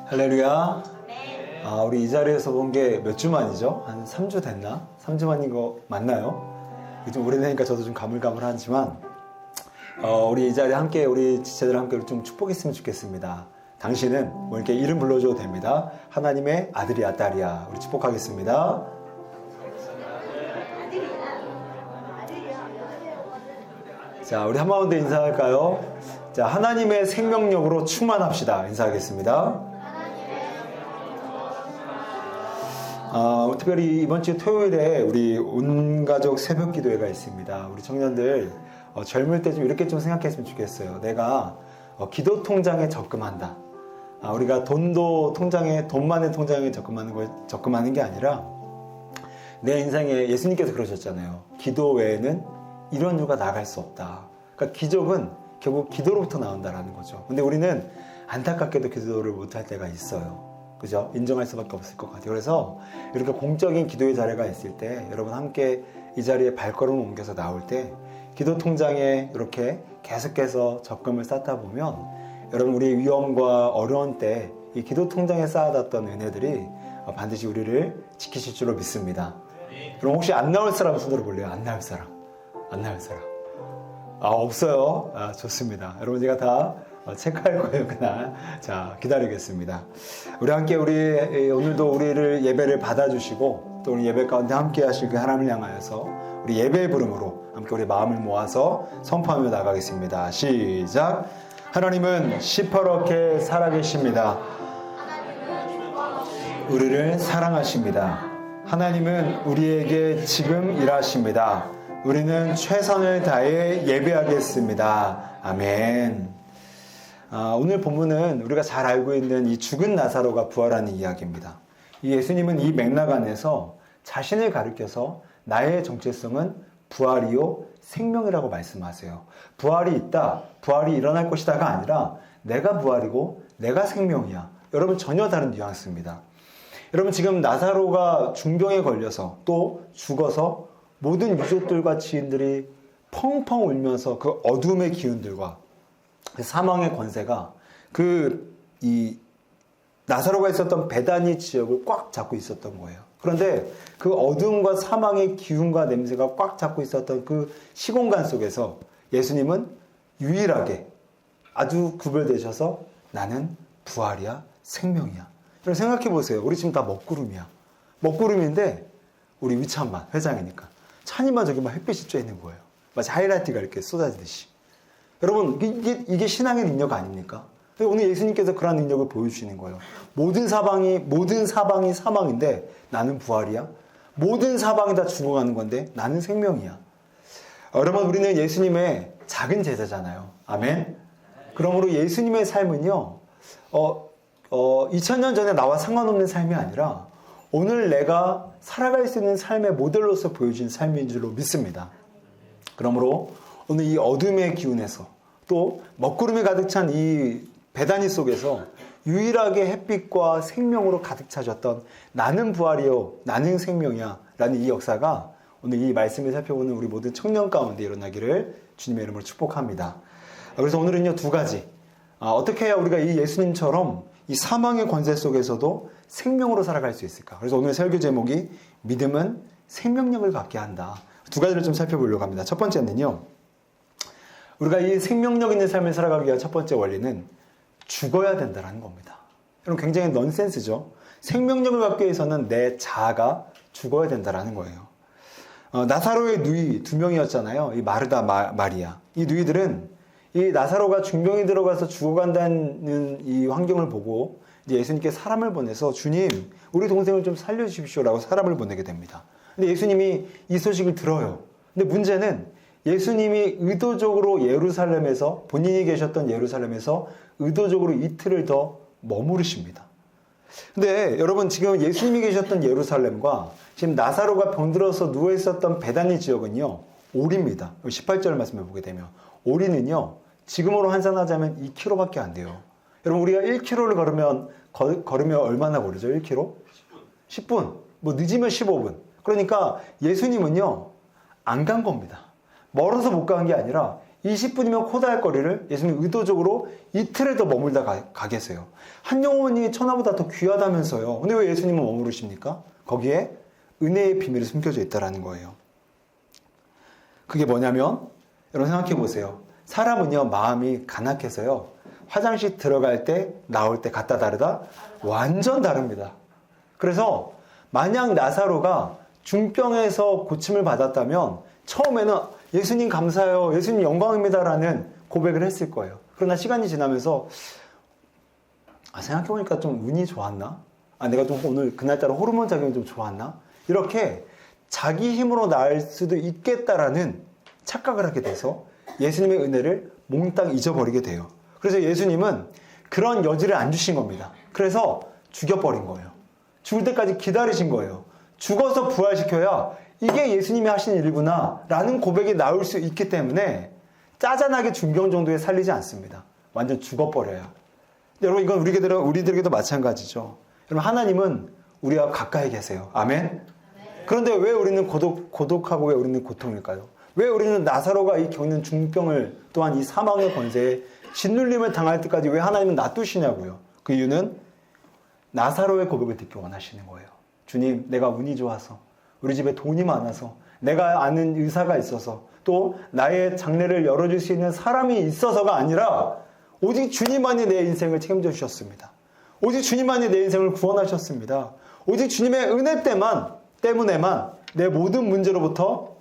할렐루야. 우리 이 자리에서 본 게 몇 주 만이죠? 한 3주 됐나? 3주 만인 거 맞나요? 좀 오래되니까 저도 좀 가물가물하지만 우리 이 자리에 함께 우리 지체들 함께 좀 축복했으면 좋겠습니다. 당신은 뭐 이렇게 이름 불러줘도 됩니다. 하나님의 아들이야 딸이야. 우리 축복하겠습니다. 자, 우리 한마디로 인사할까요? 자, 하나님의 생명력으로 충만합시다. 인사하겠습니다. 특별히 이번 주 토요일에 우리 온 가족 새벽 기도회가 있습니다. 우리 청년들 젊을 때 좀 이렇게 좀 생각했으면 좋겠어요. 내가 기도 통장에 적금한다. 우리가 돈도 통장에, 돈만의 통장에 적금하는 게 아니라 내 인생에 예수님께서 그러셨잖아요. 기도 외에는 이런 이유가 나갈 수 없다. 그러니까 기적은 결국 기도로부터 나온다라는 거죠. 근데 우리는 안타깝게도 기도를 못할 때가 있어요. 그죠? 인정할 수밖에 없을 것 같아요. 그래서 이렇게 공적인 기도의 자리가 있을 때 여러분 함께 이 자리에 발걸음을 옮겨서 나올 때 기도 통장에 이렇게 계속해서 적금을 쌓다 보면 여러분 우리의 위험과 어려운 때 이 기도 통장에 쌓아뒀던 은혜들이 반드시 우리를 지키실 줄로 믿습니다. 그럼 혹시 안 나올 사람 손들어 볼래요? 안 나올 사람. 안 나올 사람. 없어요. 좋습니다. 여러분 제가 다 체크할 거예요, 그날. 자, 기다리겠습니다. 우리 함께 오늘도 우리를 예배를 받아주시고 또 우리 예배 가운데 함께 하실 그 하나님을 향하여서 우리 예배의 부름으로 함께 우리 마음을 모아서 선포하며 나가겠습니다. 시작. 하나님은 시퍼렇게 살아계십니다. 우리를 사랑하십니다. 하나님은 우리에게 지금 일하십니다. 우리는 최선을 다해 예배하겠습니다. 아멘. 오늘 본문은 우리가 잘 알고 있는 이 죽은 나사로가 부활하는 이야기입니다. 이 예수님은 이 맥락 안에서 자신을 가리켜서 나의 정체성은 부활이요 생명이라고 말씀하세요. 부활이 있다, 부활이 일어날 것이다가 아니라 내가 부활이고 내가 생명이야. 여러분 전혀 다른 뉘앙스입니다. 여러분 지금 나사로가 중병에 걸려서 또 죽어서 모든 유족들과 지인들이 펑펑 울면서 그 어둠의 기운들과 사망의 권세가 이 나사로가 있었던 베다니 지역을 꽉 잡고 있었던 거예요. 그런데 그 어둠과 사망의 기운과 냄새가 꽉 잡고 있었던 그 시공간 속에서 예수님은 유일하게 아주 구별되셔서 나는 부활이야, 생명이야. 여러분 생각해 보세요. 우리 지금 다 먹구름이야. 먹구름인데 우리 위참만 회장이니까 찬이만 저기만 햇빛이 쬐 있는 거예요. 마치 하이라이트가 이렇게 쏟아지듯이. 여러분 이게 신앙의 능력 아닙니까? 오늘 예수님께서 그런 능력을 보여주시는 거예요. 모든 사방이 사망인데 나는 부활이야. 모든 사방이 다 죽어가는 건데 나는 생명이야. 여러분 우리는 예수님의 작은 제자잖아요. 아멘. 그러므로 예수님의 삶은요 2000년 전에 나와 상관없는 삶이 아니라 오늘 내가 살아갈 수 있는 삶의 모델로서 보여준 삶인 줄로 믿습니다. 그러므로 오늘 이 어둠의 기운에서 또 먹구름이 가득 찬 이 베다니 속에서 유일하게 햇빛과 생명으로 가득 차졌던 나는 부활이요 나는 생명이야 라는 이 역사가 오늘 이 말씀을 살펴보는 우리 모든 청년 가운데 일어나기를 주님의 이름으로 축복합니다. 그래서 오늘은요 두 가지 어떻게 해야 우리가 이 예수님처럼 이 사망의 권세 속에서도 생명으로 살아갈 수 있을까? 그래서 오늘 설교 제목이 믿음은 생명력을 갖게 한다. 두 가지를 좀 살펴보려고 합니다. 첫 번째는요. 우리가 이 생명력 있는 삶을 살아가기 위한 첫 번째 원리는 죽어야 된다는 겁니다. 여러분 굉장히 넌센스죠. 생명력을 갖기 위해서는 내 자아가 죽어야 된다는 거예요. 나사로의 누이 두 명이었잖아요. 이 마르다, 마리아. 이 누이들은 이 나사로가 중병이 들어가서 죽어간다는 이 환경을 보고 이제 예수님께 사람을 보내서 주님, 우리 동생을 좀 살려주십시오라고 사람을 보내게 됩니다. 근데 예수님이 이 소식을 들어요. 근데 문제는 예수님이 의도적으로 예루살렘에서 본인이 계셨던 예루살렘에서 의도적으로 이틀을 더 머무르십니다. 근데 여러분 지금 예수님이 계셨던 예루살렘과 지금 나사로가 병들어서 누워 있었던 베다니 지역은요 오리입니다. 18절 말씀을 보게 되면 오리는요 지금으로 환산하자면 2km밖에 안 돼요. 여러분 우리가 1km를 걸으면 얼마나 걸리죠? 1km? 10분. 뭐 늦으면 15분. 그러니까 예수님은요 안 간 겁니다. 멀어서 못 간 게 아니라 20분이면 코다할 거리를 예수님이 의도적으로 이틀에 더 머물다 가 계세요. 한 영혼이 천하보다 더 귀하다면서요. 근데 왜 예수님은 머무르십니까? 거기에 은혜의 비밀이 숨겨져 있다는 거예요. 그게 뭐냐면 여러분 생각해 보세요. 사람은요 마음이 간악해서요 화장실 들어갈 때 나올 때 같다 다르다? 완전 다릅니다. 그래서 만약 나사로가 중병에서 고침을 받았다면 처음에는 예수님 감사해요, 예수님 영광입니다 라는 고백을 했을 거예요. 그러나 시간이 지나면서 생각해보니까 좀 운이 좋았나? 내가 좀 오늘 그날따라 호르몬 작용이 좀 좋았나? 이렇게 자기 힘으로 나을 수도 있겠다라는 착각을 하게 돼서 예수님의 은혜를 몽땅 잊어버리게 돼요. 그래서 예수님은 그런 여지를 안 주신 겁니다. 그래서 죽여버린 거예요. 죽을 때까지 기다리신 거예요. 죽어서 부활시켜야 이게 예수님이 하신 일이구나 라는 고백이 나올 수 있기 때문에 짜잔하게 중병 정도에 살리지 않습니다. 완전 죽어버려요. 여러분 이건 우리들에게도 마찬가지죠. 여러분 하나님은 우리와 가까이 계세요. 아멘? 그런데 왜 우리는 고독하고 왜 우리는 고통일까요? 왜 우리는 나사로가 이 겪는 중병을 또한 이 사망의 권세에 짓눌림을 당할 때까지 왜 하나님은 놔두시냐고요. 그 이유는 나사로의 고백을 듣기 원하시는 거예요. 주님, 내가 운이 좋아서, 우리 집에 돈이 많아서, 내가 아는 의사가 있어서, 또 나의 장례를 열어줄 수 있는 사람이 있어서가 아니라 오직 주님만이 내 인생을 책임져 주셨습니다. 오직 주님만이 내 인생을 구원하셨습니다. 오직 주님의 은혜 때문에만 내 모든 문제로부터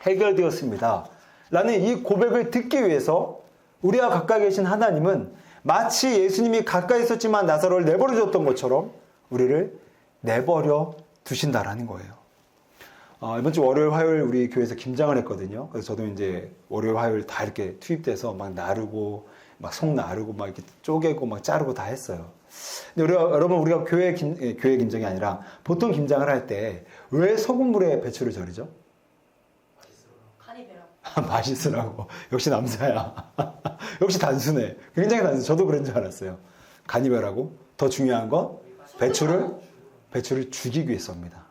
해결되었습니다. 라는 이 고백을 듣기 위해서 우리와 가까이 계신 하나님은 마치 예수님이 가까이 있었지만 나사로를 내버려 줬던 것처럼 우리를 내버려 두신다라는 거예요. 이번 주 월요일, 화요일 우리 교회에서 김장을 했거든요. 그래서 저도 이제 월요일, 화요일 다 이렇게 투입돼서 막 나르고, 막 속 나르고, 막 이렇게 쪼개고, 막 자르고 다 했어요. 근데 여러분, 우리가 교회 김장이 아니라 보통 김장을 할 때 왜 소금물에 배추를 절이죠? 간이 배라. 맛있으라고. 역시 남자야. 역시 단순해. 굉장히 단순해. 저도 그런 줄 알았어요. 간이 배라고. 더 중요한 건 배추를 죽이기 위해서입니다.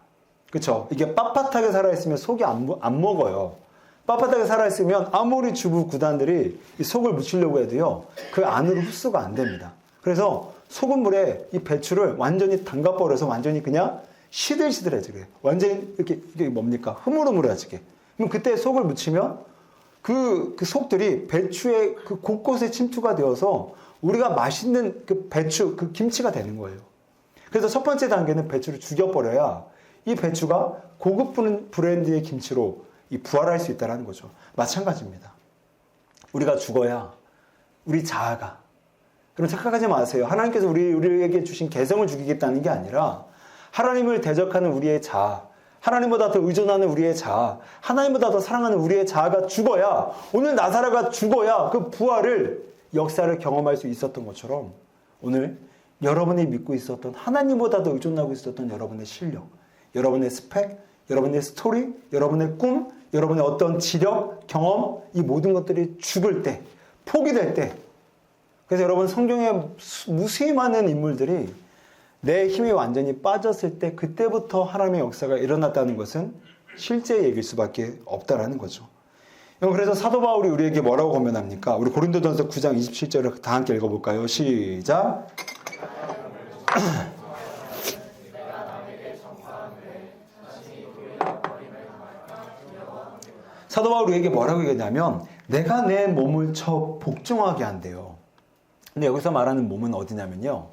그렇죠? 이게 빳빳하게 살아있으면 속이 안 먹어요. 빳빳하게 살아있으면 아무리 주부 구단들이 이 속을 묻히려고 해도요, 그 안으로 흡수가 안 됩니다. 그래서 소금물에 이 배추를 완전히 담가버려서 완전히 그냥 시들시들해지게, 완전히 이게 뭡니까? 흐물흐물해지게. 그럼 그때 속을 묻히면 그 속들이 배추의 그 곳곳에 침투가 되어서 우리가 맛있는 그 배추, 그 김치가 되는 거예요. 그래서 첫 번째 단계는 배추를 죽여버려야 이 배추가 고급 브랜드의 김치로 부활할 수 있다는 거죠. 마찬가지입니다. 우리가 죽어야 우리 자아가, 여러분 착각하지 마세요. 하나님께서 우리에게 주신 개성을 죽이겠다는 게 아니라 하나님을 대적하는 우리의 자아, 하나님보다 더 의존하는 우리의 자아, 하나님보다 더 사랑하는 우리의 자아가 죽어야, 오늘 나사로가 죽어야 그 부활을, 역사를 경험할 수 있었던 것처럼 오늘 여러분이 믿고 있었던, 하나님보다 더 의존하고 있었던 여러분의 실력, 여러분의 스펙, 여러분의 스토리, 여러분의 꿈, 여러분의 어떤 지력, 경험, 이 모든 것들이 죽을 때, 포기될 때, 그래서 여러분 성경에 무수히 많은 인물들이 내 힘이 완전히 빠졌을 때 그때부터 하나님의 역사가 일어났다는 것은 실제 얘기일 수밖에 없다라는 거죠. 그래서 사도 바울이 우리에게 뭐라고 권면합니까? 우리 고린도전서 9장 27절을 다 함께 읽어볼까요? 시작. 사도 바울이 우리에게 뭐라고 얘기하냐면 내가 내 몸을 쳐 복종하게 한대요. 근데 여기서 말하는 몸은 어디냐면요,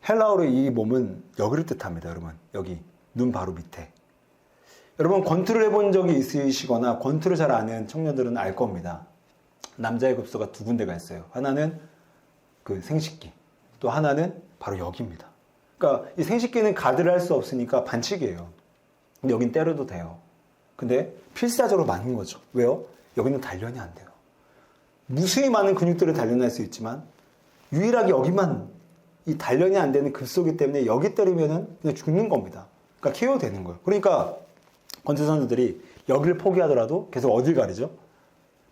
헬라어로 이 몸은 여기를 뜻합니다. 여러분, 여기 눈 바로 밑에. 여러분 권투를 해본 적이 있으시거나 권투를 잘 아는 청년들은 알 겁니다. 남자의 급소가 두 군데가 있어요. 하나는 그 생식기, 또 하나는 바로 여기입니다. 그러니까 이 생식기는 가드를 할 수 없으니까 반칙이에요. 근데 여긴 때려도 돼요. 근데 필사적으로 맞는 거죠. 왜요? 여기는 단련이 안 돼요. 무수히 많은 근육들을 단련할 수 있지만 유일하게 여기만 이 단련이 안 되는 급소기 때문에 여기 때리면은 그냥 죽는 겁니다. 그러니까 KO 되는 거예요. 그러니까 권투 선수들이 여기를 포기하더라도 계속 어딜 가리죠?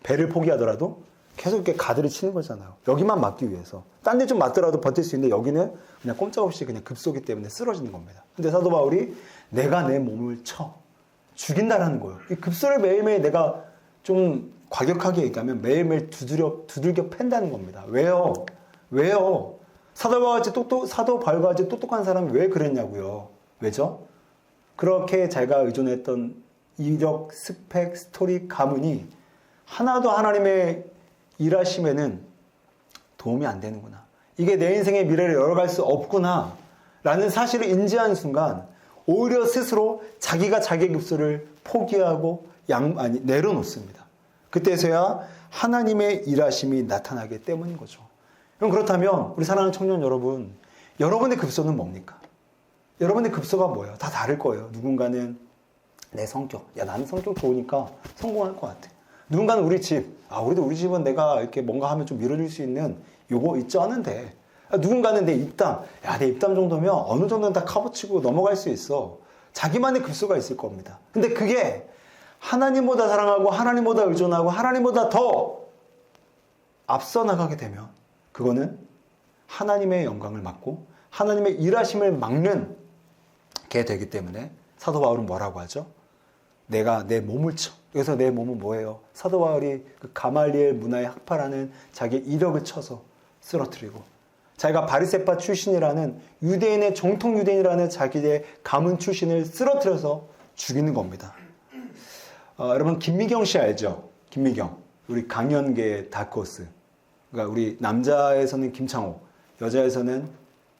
배를 포기하더라도 계속 이렇게 가드를 치는 거잖아요. 여기만 맞기 위해서. 딴 데 좀 맞더라도 버틸 수 있는데 여기는 그냥 꼼짝없이 그냥 급소기 때문에 쓰러지는 겁니다. 근데 사도 바울이 내가 내 몸을 쳐 죽인다라는 거예요. 이 급소를 매일매일 내가 좀 과격하게 얘기하면 매일매일 두들겨 팬다는 겁니다. 왜요? 왜요? 사도 바울과 같이 똑똑한 사람이 왜 그랬냐고요. 왜죠? 그렇게 자기가 의존했던 이력, 스펙, 스토리, 가문이 하나도 하나님의 일하심에는 도움이 안 되는구나. 이게 내 인생의 미래를 열어갈 수 없구나 라는 사실을 인지한 순간 오히려 스스로 자기가 자기의 급소를 포기하고 내려놓습니다. 그때서야 하나님의 일하심이 나타나기 때문인 거죠. 그럼 그렇다면 우리 사랑하는 청년 여러분, 여러분의 급소는 뭡니까? 여러분의 급소가 뭐예요? 다 다를 거예요. 누군가는 내 성격, 야 나는 성격 좋으니까 성공할 것 같아. 누군가는 우리 집, 우리도 우리 집은 내가 이렇게 뭔가 하면 좀 밀어줄 수 있는 요거 있지 않은데. 누군가는 내 입담, 내 입담 정도면 어느 정도는 다 커버치고 넘어갈 수 있어. 자기만의 급소가 있을 겁니다. 근데 그게 하나님보다 사랑하고 하나님보다 의존하고 하나님보다 더 앞서 나가게 되면 그거는 하나님의 영광을 막고 하나님의 일하심을 막는 게 되기 때문에 사도 바울은 뭐라고 하죠? 내가 내 몸을 쳐. 여기서 내 몸은 뭐예요? 사도 바울이 그 가말리엘 문화에 학파라는 자기의 이력을 쳐서 쓰러뜨리고 자기가 바리새파 출신이라는 유대인의 정통 유대인이라는 자기의 가문 출신을 쓰러뜨려서 죽이는 겁니다. 여러분 김미경 씨 알죠? 김미경. 우리 강연계의 다크호스. 그러니까 우리 남자에서는 김창호, 여자에서는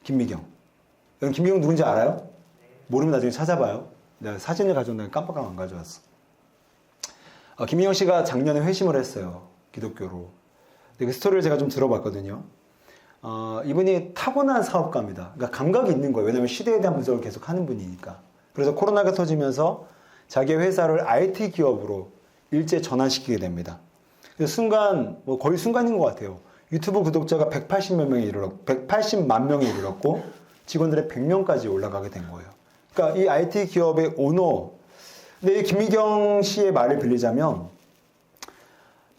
김미경. 여러분 김미경 누군지 알아요? 모르면 나중에 찾아봐요. 내가 사진을 가져온다고 깜빡 안 가져왔어. 김미경 씨가 작년에 회심을 했어요. 기독교로. 근데 그 스토리를 제가 좀 들어봤거든요. 이분이 타고난 사업가입니다. 그러니까 감각이 있는 거예요. 왜냐하면 시대에 대한 분석을 계속 하는 분이니까. 그래서 코로나가 터지면서 자기 회사를 IT 기업으로 일제 전환시키게 됩니다. 그래서 거의 순간인 것 같아요. 유튜브 구독자가 180만 명에 이르렀고 직원들의 100명까지 올라가게 된 거예요. 그러니까 이 IT 기업의 오너, 근데 이 김미경 씨의 말을 빌리자면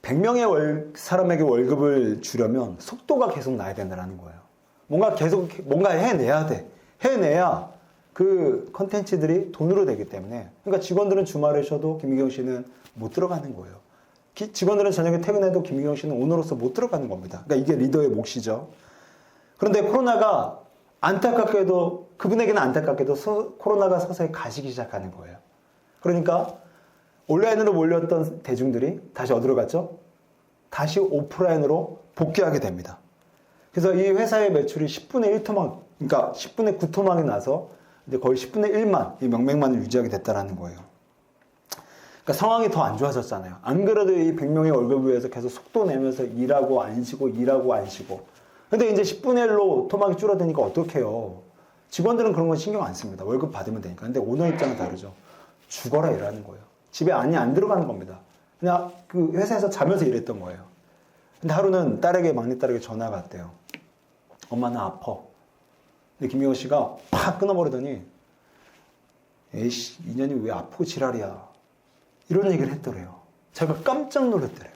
100명의 사람에게 월급을 주려면 속도가 계속 나야 된다는 거예요. 뭔가 해내야 돼. 해내야 그 컨텐츠들이 돈으로 되기 때문에. 그러니까 직원들은 주말에 쉬어도 김미경 씨는 못 들어가는 거예요. 직원들은 저녁에 퇴근해도 김미경 씨는 오너로서 못 들어가는 겁니다. 그러니까 이게 리더의 몫이죠. 그런데 코로나가 그분에게는 안타깝게도 코로나가 서서히 가시기 시작하는 거예요. 그러니까 온라인으로 몰렸던 대중들이 다시 어디로 갔죠? 다시 오프라인으로 복귀하게 됩니다. 그래서 이 회사의 매출이 10분의 1 토막, 그러니까 10분의 9 토막이 나서 이제 거의 10분의 1만, 이 명맥만을 유지하게 됐다는 거예요. 그러니까 상황이 더 안 좋아졌잖아요. 안 그래도 이 100명의 월급을 위해서 계속 속도 내면서 일하고 안 쉬고. 근데 이제 10분의 1로 토막이 줄어드니까 어떡해요? 직원들은 그런 건 신경 안 씁니다. 월급 받으면 되니까. 근데 오너 입장은 다르죠. 죽어라 일하는 거예요. 집에 안이 안 들어가는 겁니다. 그냥 그 회사에서 자면서 일했던 거예요. 근데 하루는 막내 딸에게 전화가 왔대요. 엄마 나 아파. 근데 김미경 씨가 팍 끊어버리더니 에이씨 인연이 왜 아프고 지랄이야. 이런 얘기를 했더래요. 제가 깜짝 놀랐더래요.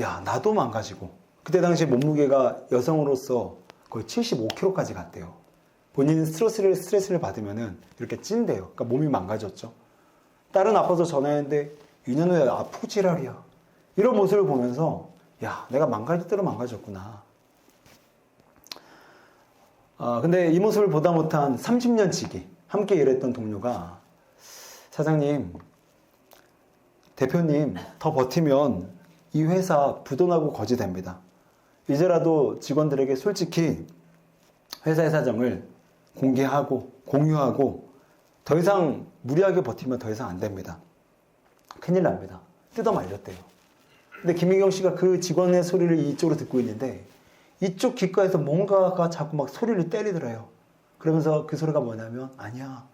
야 나도 망가지고. 그때 당시 몸무게가 여성으로서 거의 75kg까지 갔대요. 본인은 스트레스를 받으면은 이렇게 찐대요. 그러니까 몸이 망가졌죠. 딸은 아파서 전화했는데 인연은 왜 아프고 지랄이야. 이런 모습을 보면서 야 내가 망가질 대로 망가졌구나. 근데 이 모습을 보다 못한 30년 지기 함께 일했던 동료가 사장님, 대표님 더 버티면 이 회사 부도나고 거지 됩니다. 이제라도 직원들에게 솔직히 회사의 사정을 공유하고 더 이상 무리하게 버티면 더 이상 안 됩니다. 큰일 납니다. 뜯어 말렸대요. 근데 김미경 씨가 그 직원의 소리를 이쪽으로 듣고 있는데 이쪽 귓가에서 뭔가가 자꾸 막 소리를 때리더래요. 그러면서 그 소리가 뭐냐면 아니야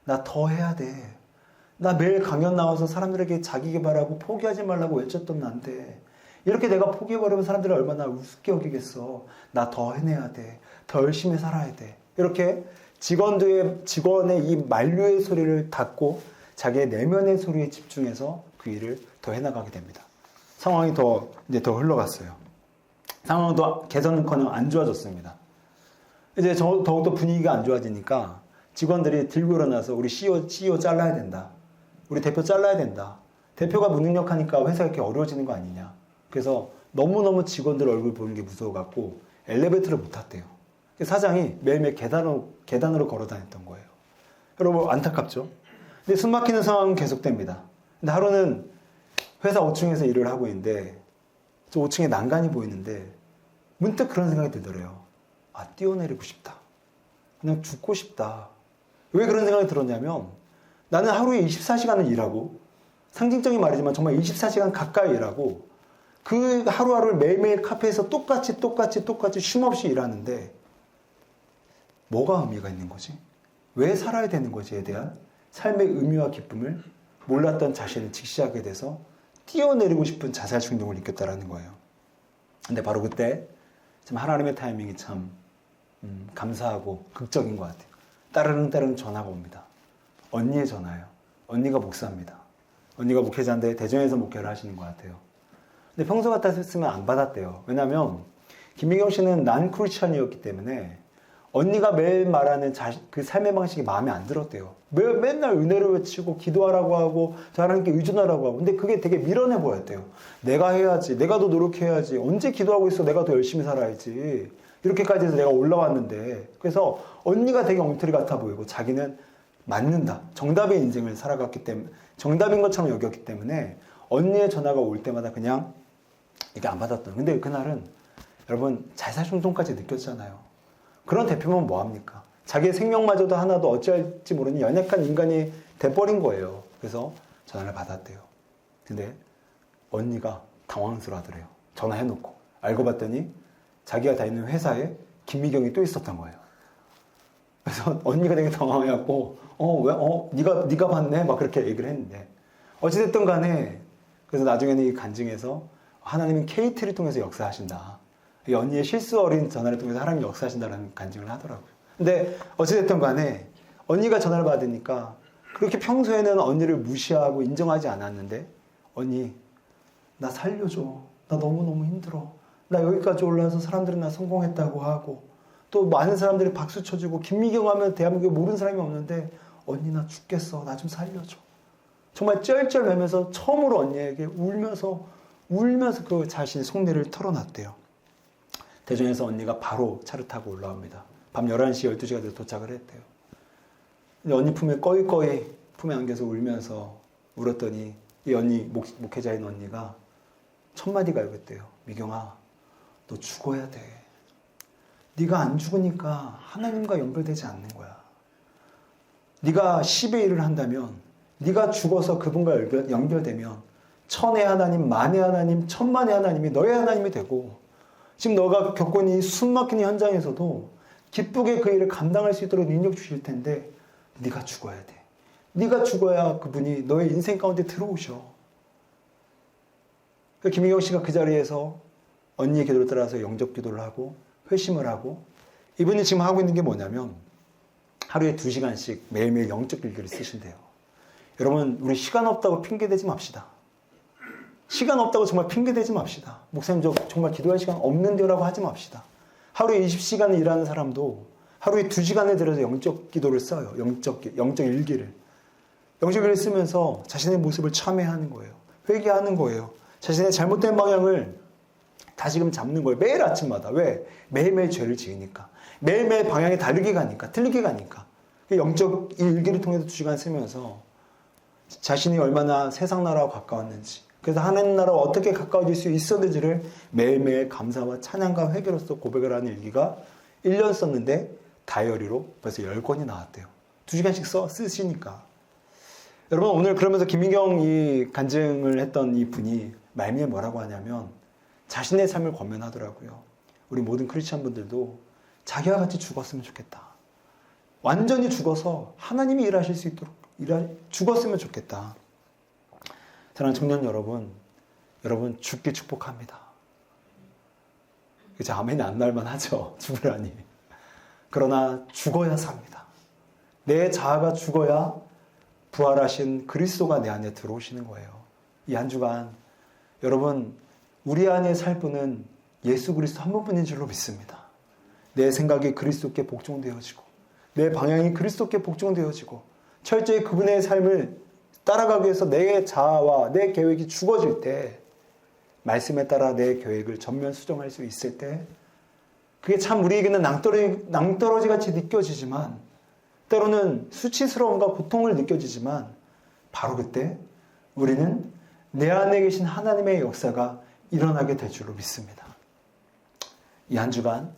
나 더 해야 돼. 나 매일 강연 나와서 사람들에게 자기 개발하고 포기하지 말라고 외쳤던 나인데 이렇게 내가 포기해버리면 사람들이 얼마나 우습게 여기겠어. 나 더 해내야 돼. 더 열심히 살아야 돼. 이렇게 직원의 이 만류의 소리를 닫고 자기의 내면의 소리에 집중해서 그 일을 더 해나가게 됩니다. 상황이 더 흘러갔어요. 상황도 개선커녕 안 좋아졌습니다. 이제 더욱더 분위기가 안 좋아지니까 직원들이 들고 일어나서 우리 CEO 잘라야 된다. 우리 대표 잘라야 된다. 대표가 무능력하니까 회사가 이렇게 어려워지는 거 아니냐. 그래서 너무너무 직원들 얼굴 보는 게 무서워갖고 엘리베이터를 못 탔대요. 사장이 매일매일 계단으로 걸어 다녔던 거예요. 여러분 안타깝죠? 근데 숨 막히는 상황은 계속됩니다. 근데 하루는 회사 5층에서 일을 하고 있는데 저 5층에 난간이 보이는데 문득 그런 생각이 들더래요. 아, 뛰어내리고 싶다. 그냥 죽고 싶다. 왜 그런 생각이 들었냐면 나는 하루에 24시간을 일하고 상징적인 말이지만 정말 24시간 가까이 일하고 그 하루하루를 매일매일 카페에서 똑같이 쉼없이 일하는데 뭐가 의미가 있는 거지? 왜 살아야 되는 거지에 대한 삶의 의미와 기쁨을 몰랐던 자신을 직시하게 돼서 뛰어내리고 싶은 자살 충동을 느꼈다라는 거예요. 근데 바로 그때 참 하나님의 타이밍이 참 감사하고 극적인 것 같아요. 따르릉 전화가 옵니다. 언니의 전화예요. 언니가 목사입니다. 언니가 목회자인데 대전에서 목회를 하시는 것 같아요. 근데 평소 같았으면 안 받았대요. 왜냐하면 김미경 씨는 난 크리스찬이었기 때문에 언니가 매일 말하는 그 삶의 방식이 마음에 안 들었대요. 맨날 은혜를 외치고 기도하라고 하고 하나님께 의존하라고 하고 근데 그게 되게 미련해 보였대요. 내가 해야지. 내가 더 노력해야지. 언제 기도하고 있어. 내가 더 열심히 살아야지. 이렇게까지 해서 내가 올라왔는데 그래서 언니가 되게 엉터리 같아 보이고 자기는 맞는다. 정답의 인생을 살아갔기 때문에 정답인 것처럼 여겼기 때문에 언니의 전화가 올 때마다 그냥 이게 안 받았던. 근데 그날은 여러분 자살 충동까지 느꼈잖아요. 그런 대표면 뭐합니까? 자기의 생명마저도 하나도 어찌할지 모르는 연약한 인간이 돼버린 거예요. 그래서 전화를 받았대요. 근데 언니가 당황스러워하더래요. 전화해놓고 알고 봤더니 자기가 다니는 회사에 김미경이 또 있었던 거예요. 그래서 언니가 되게 당황해갖고 네가 봤네? 막 그렇게 얘기를 했는데 어찌됐든 간에 그래서 나중에는 이 간증에서 하나님은 KT를 통해서 역사하신다. 이 언니의 실수 어린 전화를 통해서 하나님이 역사하신다는 간증을 하더라고요. 근데 어찌됐든 간에 언니가 전화를 받으니까 그렇게 평소에는 언니를 무시하고 인정하지 않았는데 언니 나 살려줘. 나 너무너무 힘들어. 나 여기까지 올라와서 사람들은 나 성공했다고 하고 또 많은 사람들이 박수 쳐주고 김미경 하면 대한민국에 모르는 사람이 없는데 언니 나 죽겠어. 나 좀 살려줘. 정말 쩔쩔매면서 처음으로 언니에게 울면서 그 자신의 속내를 털어놨대요. 대전에서 언니가 바로 차를 타고 올라옵니다. 밤 11시, 12시가 돼서 도착을 했대요. 근데 언니 품에 꺼이꺼이 품에 안겨서 울면서 울었더니 이 언니, 목회자인 언니가 첫 마디가 이거였대요. 미경아, 너 죽어야 돼. 네가 안 죽으니까 하나님과 연결되지 않는 거야. 네가 10의 일을 한다면 네가 죽어서 그분과 연결되면 천의 하나님, 만의 하나님, 천만의 하나님이 너의 하나님이 되고 지금 너가 겪고 있는 이 숨막히는 현장에서도 기쁘게 그 일을 감당할 수 있도록 능력 주실 텐데 네가 죽어야 돼. 네가 죽어야 그분이 너의 인생 가운데 들어오셔. 김미경 씨가 그 자리에서 언니의 기도를 따라서 영접 기도를 하고 회심을 하고 이분이 지금 하고 있는 게 뭐냐면 하루에 2시간씩 매일매일 영적 일기를 쓰신대요. 여러분 우리 시간 없다고 핑계대지 맙시다. 시간 없다고 정말 핑계대지 맙시다. 목사님 저 정말 기도할 시간 없는데요라고 하지 맙시다. 하루에 20시간을 일하는 사람도 하루에 2시간을 들여서 영적 기도를 써요. 영적 일기를. 영적 일기를 쓰면서 자신의 모습을 참회하는 거예요. 회개하는 거예요. 자신의 잘못된 방향을 다시금 잡는 거예요. 매일 아침마다. 왜? 매일매일 죄를 지으니까. 매일매일 방향이 다르게 가니까. 틀리게 가니까. 영적 일기를 통해서 2시간 쓰면서 자신이 얼마나 세상 나라와 가까웠는지 그래서 하나님 나라와 어떻게 가까워질 수 있었는지를 매일매일 감사와 찬양과 회개로서 고백을 하는 일기가 1년 썼는데 다이어리로 벌써 10권이 나왔대요. 2시간씩 쓰시니까. 여러분 오늘 그러면서 김민경이 간증을 했던 이 분이 말미에 뭐라고 하냐면 자신의 삶을 권면하더라고요. 우리 모든 크리스찬 분들도 자기와 같이 죽었으면 좋겠다. 완전히 죽어서 하나님이 일하실 수 있도록 죽었으면 좋겠다. 사랑하는 청년 여러분 죽기 축복합니다. 그치, 아멘이 안 날만 하죠. 죽으라니. 그러나 죽어야 삽니다. 내 자아가 죽어야 부활하신 그리스도가 내 안에 들어오시는 거예요. 이 한 주간 여러분 우리 안에 살 분은 예수 그리스도 한 분뿐인 줄로 믿습니다. 내 생각이 그리스도께 복종되어지고 내 방향이 그리스도께 복종되어지고 철저히 그분의 삶을 따라가기 위해서 내 자아와 내 계획이 죽어질 때, 말씀에 따라 내 계획을 전면 수정할 수 있을 때, 그게 참 우리에게는 낭떠러지 같이 느껴지지만, 때로는 수치스러움과 고통을 느껴지지만, 바로 그때 우리는 내 안에 계신 하나님의 역사가 일어나게 될 줄로 믿습니다. 이 한 주간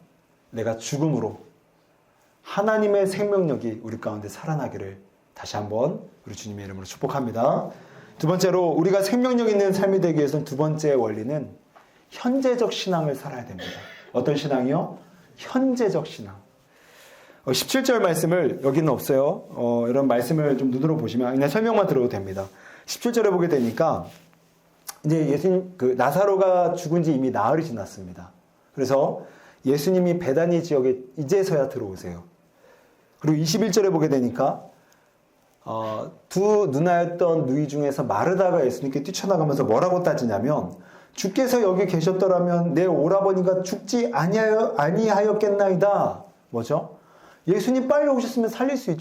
내가 죽음으로 하나님의 생명력이 우리 가운데 살아나기를 다시 한번 우리 주님의 이름으로 축복합니다. 두 번째로 우리가 생명력 있는 삶이 되기 위해서는 두 번째 원리는 현재적 신앙을 살아야 됩니다. 어떤 신앙이요? 현재적 신앙. 17절 말씀을, 여기는 없어요. 이런 말씀을 좀 눈으로 보시면 그냥 설명만 들어도 됩니다. 17절에 보게 되니까 이제 예수님, 나사로가 죽은 지 이미 나흘이 지났습니다. 그래서 예수님이 베다니 지역에 이제서야 들어오세요. 그리고 21절에 보게 되니까 두 누나였던 누이 중에서 마르다가 예수님께 뛰쳐나가면서 뭐라고 따지냐면, 주께서 여기 계셨더라면 내 오라버니가 죽지 아니하였겠나이다. 뭐죠? 예수님 빨리 오셨으면 살릴 수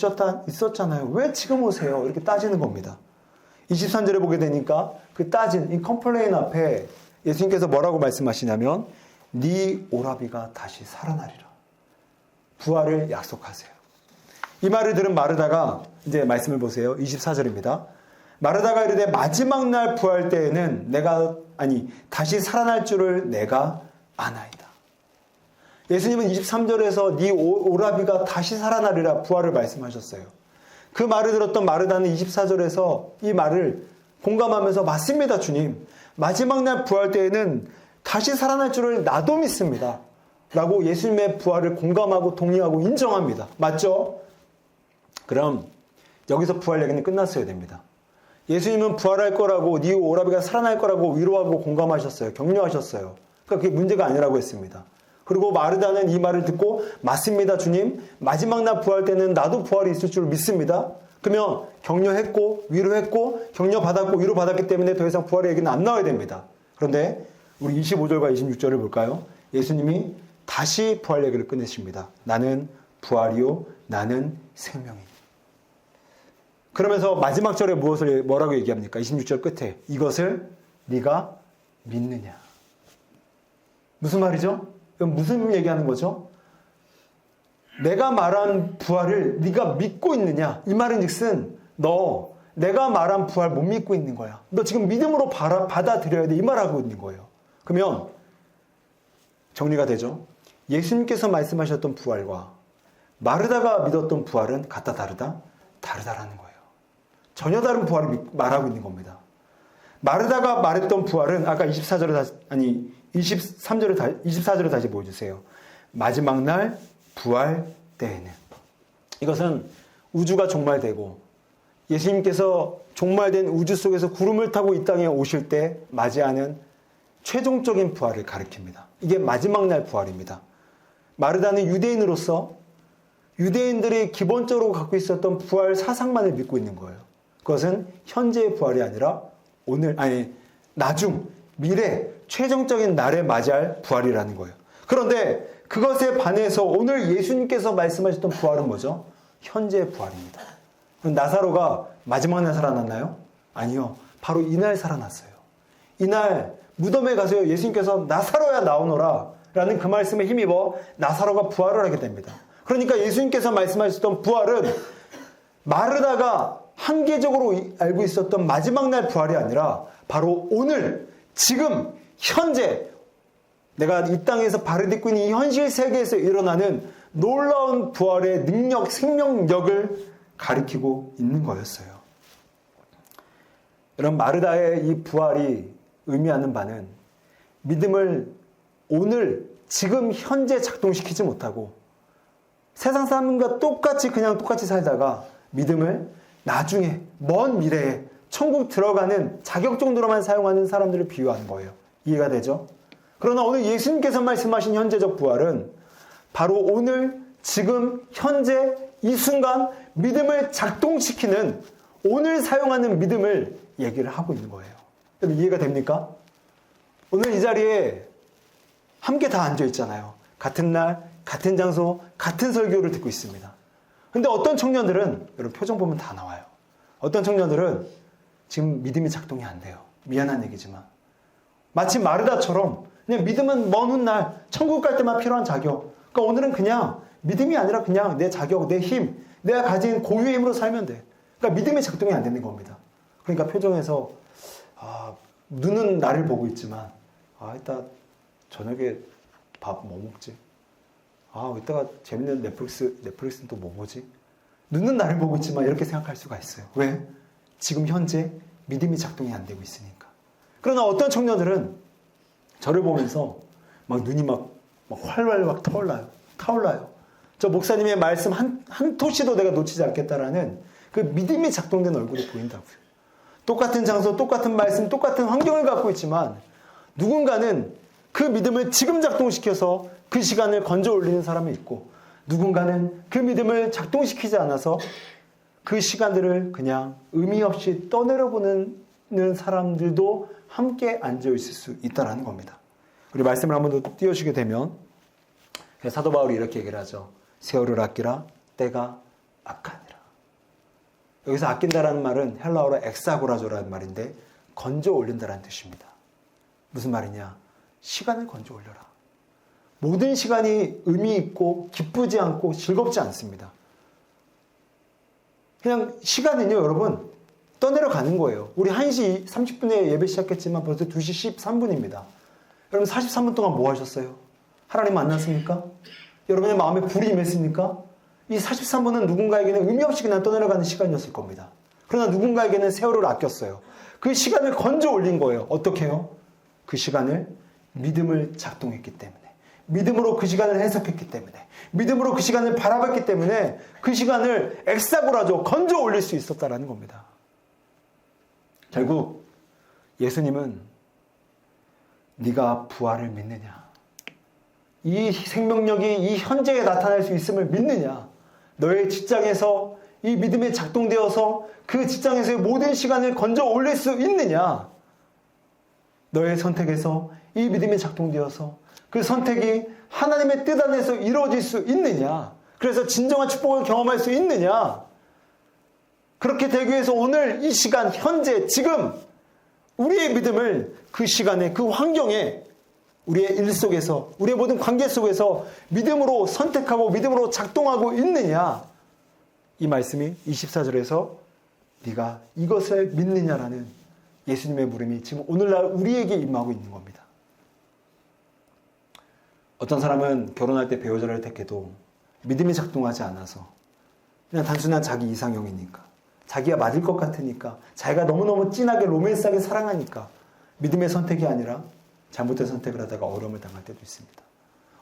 있었잖아요. 왜 지금 오세요? 이렇게 따지는 겁니다. 23절에 보게 되니까 그 따진 이 컴플레인 앞에 예수님께서 뭐라고 말씀하시냐면, 네 오라비가 다시 살아나리라. 부활을 약속하세요. 이 말을 들은 마르다가, 이제 말씀을 보세요. 24절입니다. 마르다가 이르되 마지막 날 부활 때에는 다시 살아날 줄을 내가 아나이다. 예수님은 23절에서 네 오라비가 다시 살아나리라 부활을 말씀하셨어요. 그 말을 들었던 마르다는 24절에서 이 말을 공감하면서, 맞습니다, 주님. 마지막 날 부활 때에는 다시 살아날 줄을 나도 믿습니다. 라고 예수님의 부활을 공감하고 동의하고 인정합니다. 맞죠? 그럼 여기서 부활 얘기는 끝났어야 됩니다. 예수님은 부활할 거라고, 네 오라비가 살아날 거라고 위로하고 공감하셨어요. 격려하셨어요. 그러니까 그게 문제가 아니라고 했습니다. 그리고 마르다는 이 말을 듣고, 맞습니다, 주님. 마지막 날 부활 때는 나도 부활이 있을 줄 믿습니다. 그러면 격려했고 위로했고 격려받았고 위로받았기 때문에 더 이상 부활의 얘기는 안 나와야 됩니다. 그런데 우리 25절과 26절을 볼까요? 예수님이 다시 부활 얘기를 꺼내십니다. 나는 부활이요 나는 생명이니. 그러면서 마지막 절에 뭐라고 얘기합니까? 26절 끝에 이것을 네가 믿느냐. 무슨 말이죠? 이건 무슨 얘기하는 거죠? 내가 말한 부활을 네가 믿고 있느냐. 이 말은 즉슨 너 내가 말한 부활 못 믿고 있는 거야. 너 지금 믿음으로 받아들여야 돼. 이 말하고 있는 거예요. 그러면 정리가 되죠? 예수님께서 말씀하셨던 부활과 마르다가 믿었던 부활은 같다 다르다? 다르다라는 거예요. 전혀 다른 부활을 말하고 있는 겁니다. 마르다가 말했던 부활은 아까 24절을 다시 보여주세요. 마지막 날 부활 때에는. 이것은 우주가 종말되고 예수님께서 종말된 우주 속에서 구름을 타고 이 땅에 오실 때 맞이하는 최종적인 부활을 가리킵니다. 이게 마지막 날 부활입니다. 마르다는 유대인으로서 유대인들이 기본적으로 갖고 있었던 부활 사상만을 믿고 있는 거예요. 그것은 현재의 부활이 아니라 나중, 미래, 최종적인 날에 맞이할 부활이라는 거예요. 그런데 그것에 반해서 오늘 예수님께서 말씀하셨던 부활은 뭐죠? 현재의 부활입니다. 나사로가 마지막 날 살아났나요? 아니요. 바로 이날 살아났어요. 이날 무덤에 가서 예수님께서 나사로야 나오너라 라는 그 말씀에 힘입어 나사로가 부활을 하게 됩니다. 그러니까 예수님께서 말씀하셨던 부활은 마르다가 한계적으로 알고 있었던 마지막 날 부활이 아니라 바로 오늘, 지금, 현재 내가 이 땅에서 발을 딛고 있는 이 현실 세계에서 일어나는 놀라운 부활의 능력, 생명력을 가리키고 있는 거였어요. 여러분, 마르다의 이 부활이 의미하는 바는 믿음을 오늘, 지금, 현재 작동시키지 못하고 세상 사람과 똑같이 살다가 믿음을 나중에, 먼 미래에 천국 들어가는 자격 정도로만 사용하는 사람들을 비유하는 거예요. 이해가 되죠? 그러나 오늘 예수님께서 말씀하신 현재적 부활은 바로 오늘, 지금, 현재, 이 순간 믿음을 작동시키는, 오늘 사용하는 믿음을 얘기를 하고 있는 거예요. 여러분, 이해가 됩니까? 오늘 이 자리에 함께 다 앉아 있잖아요. 같은 날, 같은 장소, 같은 설교를 듣고 있습니다. 근데 어떤 청년들은, 여러분 표정 보면 다 나와요. 어떤 청년들은 지금 믿음이 작동이 안 돼요. 미안한 얘기지만. 마치 마르다처럼 그냥 믿음은 먼 훗날 천국 갈 때만 필요한 자격. 그러니까 오늘은 그냥 믿음이 아니라 그냥 내 자격, 내 힘, 내가 가진 고유의 힘으로 살면 돼. 그러니까 믿음이 작동이 안 되는 겁니다. 그러니까 표정에서 눈은 나를 보고 있지만 이따 저녁에 밥 뭐 먹지? 이따가 재밌는 넷플릭스는 또 뭐 보지? 눈은 나를 보고 있지만 이렇게 생각할 수가 있어요. 왜? 지금 현재 믿음이 작동이 안 되고 있으니까. 그러나 어떤 청년들은 저를 보면서 막 눈이 막 활활 막 타올라요. 저 목사님의 말씀 한 토시도 내가 놓치지 않겠다라는 그 믿음이 작동된 얼굴이 보인다고요. 똑같은 장소, 똑같은 말씀, 똑같은 환경을 갖고 있지만 누군가는 그 믿음을 지금 작동시켜서 그 시간을 건져 올리는 사람이 있고 누군가는 그 믿음을 작동시키지 않아서 그 시간들을 그냥 의미 없이 떠내려보는 사람들도 함께 앉아있을 수 있다는 겁니다. 우리 말씀을 한 번 더 띄워주게 되면 사도 바울이 이렇게 얘기를 하죠. 세월을 아끼라 때가 악하니라. 여기서 아낀다라는 말은 헬라어로 엑사고라조라는 말인데 건져 올린다라는 뜻입니다. 무슨 말이냐? 시간을 건져 올려라. 모든 시간이 의미 있고 기쁘지 않고 즐겁지 않습니다. 그냥 시간은요, 여러분, 떠내려 가는 거예요. 우리 1시 30분에 예배 시작했지만 벌써 2시 13분입니다. 여러분 43분 동안 뭐 하셨어요? 하나님 만났습니까? 여러분의 마음에 불이 임했습니까? 이 43분은 누군가에게는 의미 없이 그냥 떠내려가는 시간이었을 겁니다. 그러나 누군가에게는 세월을 아꼈어요. 그 시간을 건져 올린 거예요. 어떻게 해요? 그 시간을 믿음을 작동했기 때문에, 믿음으로 그 시간을 해석했기 때문에, 믿음으로 그 시간을 바라봤기 때문에 그 시간을 엑사고라죠. 건져 올릴 수 있었다라는 겁니다. 결국 예수님은 네가 부활을 믿느냐? 이 생명력이 이 현재에 나타날 수 있음을 믿느냐? 너의 직장에서 이 믿음이 작동되어서 그 직장에서의 모든 시간을 건져 올릴 수 있느냐? 너의 선택에서 이 믿음이 작동되어서 그 선택이 하나님의 뜻 안에서 이루어질 수 있느냐? 그래서 진정한 축복을 경험할 수 있느냐? 그렇게 되기 위해서 오늘 이 시간, 현재, 지금 우리의 믿음을 그 시간에, 그 환경에, 우리의 일 속에서, 우리의 모든 관계 속에서 믿음으로 선택하고 믿음으로 작동하고 있느냐? 이 말씀이 24절에서 네가 이것을 믿느냐라는 예수님의 물음이 지금 오늘날 우리에게 임하고 있는 겁니다. 어떤 사람은 결혼할 때 배우자를 택해도 믿음이 작동하지 않아서 그냥 단순한 자기 이상형이니까, 자기가 맞을 것 같으니까, 자기가 너무너무 진하게 로맨스하게 사랑하니까 믿음의 선택이 아니라 잘못된 선택을 하다가 어려움을 당할 때도 있습니다.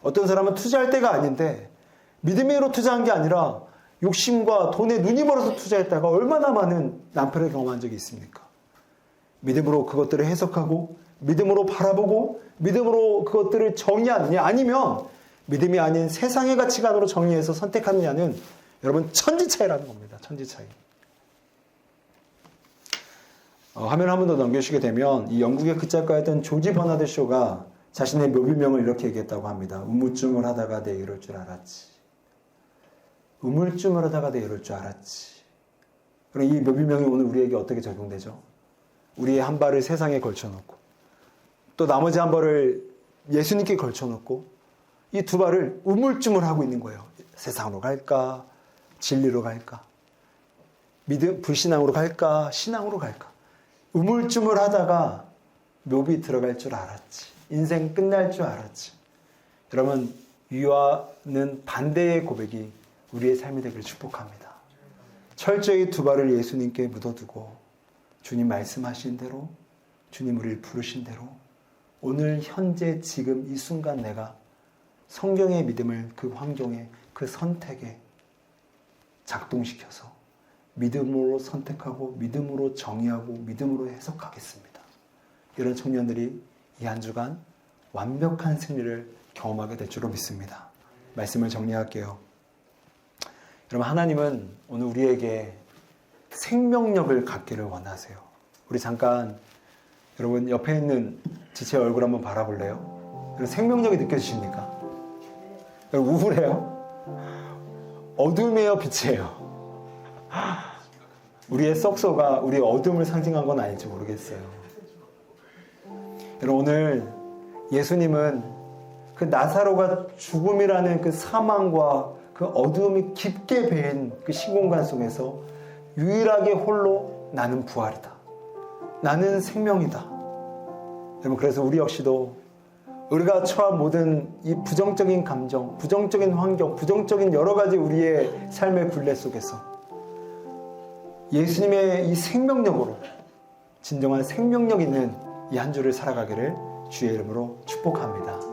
어떤 사람은 투자할 때가 아닌데 믿음으로 투자한 게 아니라 욕심과 돈에 눈이 멀어서 투자했다가 얼마나 많은 난패를 경험한 적이 있습니까? 믿음으로 그것들을 해석하고 믿음으로 바라보고 믿음으로 그것들을 정의하느냐, 아니면 믿음이 아닌 세상의 가치관으로 정의해서 선택하느냐는 여러분 천지 차이라는 겁니다. 천지 차이. 화면을 한 번 더 넘겨주시게 되면 이 영국의 극작가였던 조지 버나드 쇼가 자신의 묘비명을 이렇게 얘기했다고 합니다. 우물쭈물 하다가 내 이럴 줄 알았지. 우물쭈물 하다가 내 이럴 줄 알았지. 그럼 이 묘비명이 오늘 우리에게 어떻게 적용되죠? 우리의 한 발을 세상에 걸쳐놓고 또 나머지 한 발을 예수님께 걸쳐놓고 이 두 발을 우물쭈물하고 있는 거예요. 세상으로 갈까? 진리로 갈까? 믿음, 불신앙으로 갈까? 신앙으로 갈까? 우물쭈물하다가 묘비 들어갈 줄 알았지. 인생 끝날 줄 알았지. 여러분, 위와는 반대의 고백이 우리의 삶이 되기를 축복합니다. 철저히 두 발을 예수님께 묻어두고 주님 말씀하신 대로, 주님 우리를 부르신 대로 오늘 현재 지금 이 순간 내가 성경의 믿음을 그 환경에, 그 선택에 작동시켜서 믿음으로 선택하고 믿음으로 정의하고 믿음으로 해석하겠습니다. 이런 청년들이 이 한 주간 완벽한 승리를 경험하게 될 줄로 믿습니다. 말씀을 정리할게요. 여러분, 하나님은 오늘 우리에게 생명력을 갖기를 원하세요. 우리 잠깐 여러분 옆에 있는 지체의 얼굴 한번 바라볼래요? 여러분, 생명력이 느껴지십니까? 여러분, 우울해요? 어둠이에요? 빛이에요? 우리의 썩소가 우리의 어둠을 상징한 건 아닐지 모르겠어요. 여러분, 오늘 예수님은 그 나사로가 죽음이라는 그 사망과 그 어두움이 깊게 배인 그 시공간 속에서 유일하게 홀로 나는 부활이다. 나는 생명이다. 여러분, 그래서 우리 역시도 우리가 처한 모든 이 부정적인 감정, 부정적인 환경, 부정적인 여러 가지 우리의 삶의 굴레 속에서 예수님의 이 생명력으로 진정한 생명력 있는 이 한 주를 살아가기를 주의 이름으로 축복합니다.